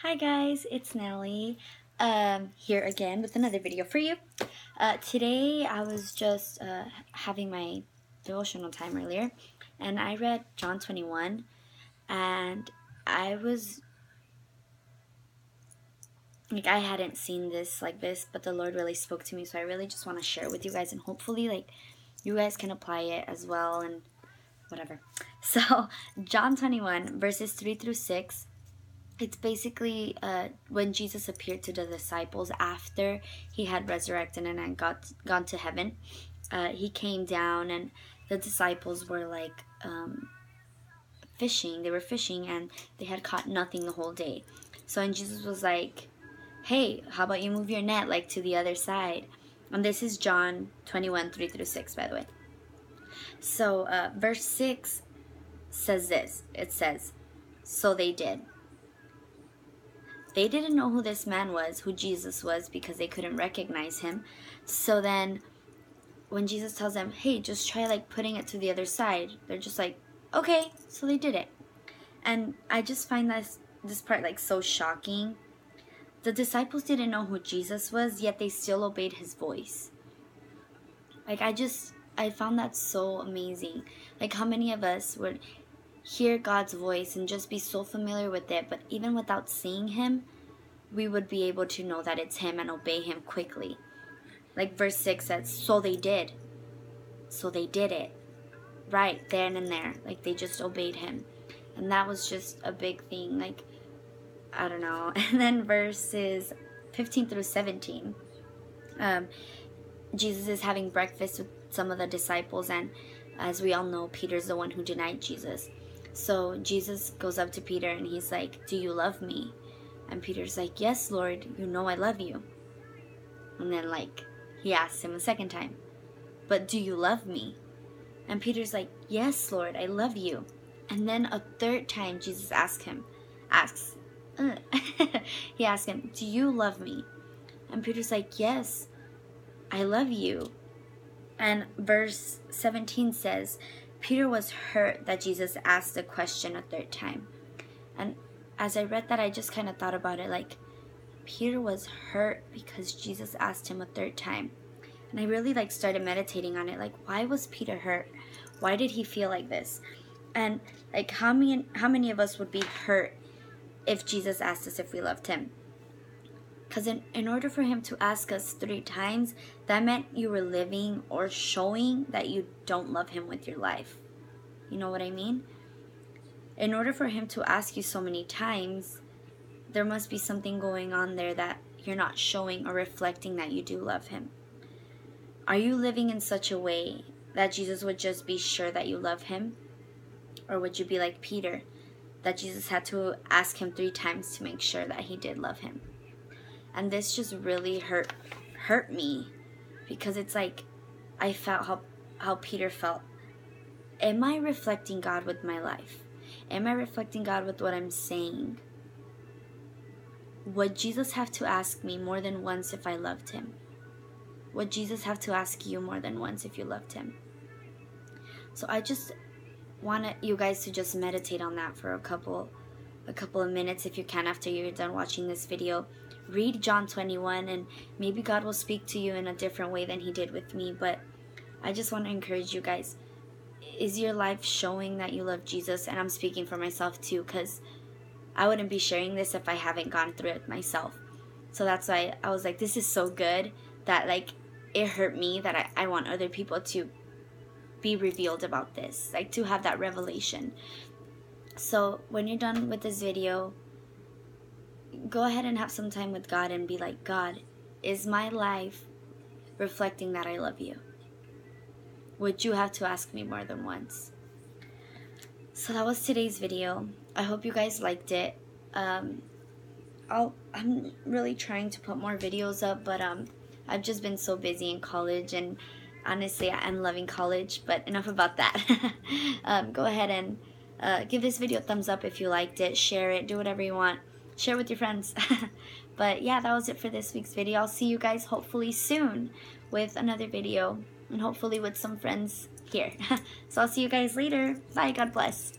Hi guys, it's Natalie here again with another video for you. Today I was just having my devotional time earlier, and I read John 21, and I was like, I hadn't seen this like this, but the Lord really spoke to me, so I really just want to share with you guys, and hopefully like you guys can apply it as well and whatever. So John 21 verses 3 through 6. It's basically when Jesus appeared to the disciples after he had resurrected and had gone to heaven. He came down, and the disciples were like fishing. They were fishing, and they had caught nothing the whole day. So and Jesus was like, hey, how about you move your net like to the other side? And this is John 21, 3 through 6, by the way. So verse 6 says this. It says, so they did. They didn't know who this man was, who Jesus was, because they couldn't recognize him. So then when Jesus tells them, hey, just try like putting it to the other side, they're just like, okay. So they did it. And I just find this part like so shocking. The disciples didn't know who Jesus was, yet they still obeyed his voice. Like I found that so amazing. Like how many of us would hear God's voice and just be so familiar with it, but even without seeing him, we would be able to know that it's him and obey him quickly. Like verse 6 says, so they did. So they did it. Right then and there. Like they just obeyed him. And that was just a big thing. Like, I don't know. And then verses 15 through 17. Jesus is having breakfast with some of the disciples, and as we all know, Peter's the one who denied Jesus. So Jesus goes up to Peter and he's like, do you love me? And Peter's like, yes, Lord, you know I love you. And then like he asks him a second time, but do you love me? And Peter's like, yes, Lord, I love you. And then a third time Jesus he asks him, do you love me? And Peter's like, yes, I love you. And verse 17 says, Peter was hurt that Jesus asked the question a third time. And as I read that, I just kind of thought about it, like Peter was hurt because Jesus asked him a third time. And I really like started meditating on it, like why was Peter hurt? Why did he feel like this? And like how many of us would be hurt if Jesus asked us if we loved him? Because in order for him to ask us 3 times, that meant you were living or showing that you don't love him with your life. You know what I mean? In order for him to ask you so many times, there must be something going on there that you're not showing or reflecting that you do love him. Are you living in such a way that Jesus would just be sure that you love him? Or would you be like Peter, that Jesus had to ask him 3 times to make sure that he did love him? And this just really hurt me, because it's like I felt how Peter felt. Am I reflecting God with my life? Am I reflecting God with what I'm saying? Would Jesus have to ask me more than once if I loved him? Would Jesus have to ask you more than once if you loved him? So I just want you guys to just meditate on that for a couple of minutes if you can after you're done watching this video. Read John 21, and maybe God will speak to you in a different way than he did with me. But I just want to encourage you guys. Is your life showing that you love Jesus? And I'm speaking for myself too, because I wouldn't be sharing this if I haven't gone through it myself. So that's why I was like, this is so good that like it hurt me that I want other people to be revealed about this, like to have that revelation. So when you're done with this video, go ahead and have some time with God and be like, God, is my life reflecting that I love you? Would you have to ask me more than once? So that was today's video. I hope you guys liked it. I'm really trying to put more videos up, but I've just been so busy in college, and honestly, I'm loving college, but enough about that. Go ahead and give this video a thumbs up if you liked it. Share it. Do whatever you want. Share with your friends. But yeah, that was it for this week's video. I'll see you guys hopefully soon with another video, and hopefully with some friends here. So I'll see you guys later. Bye. God bless.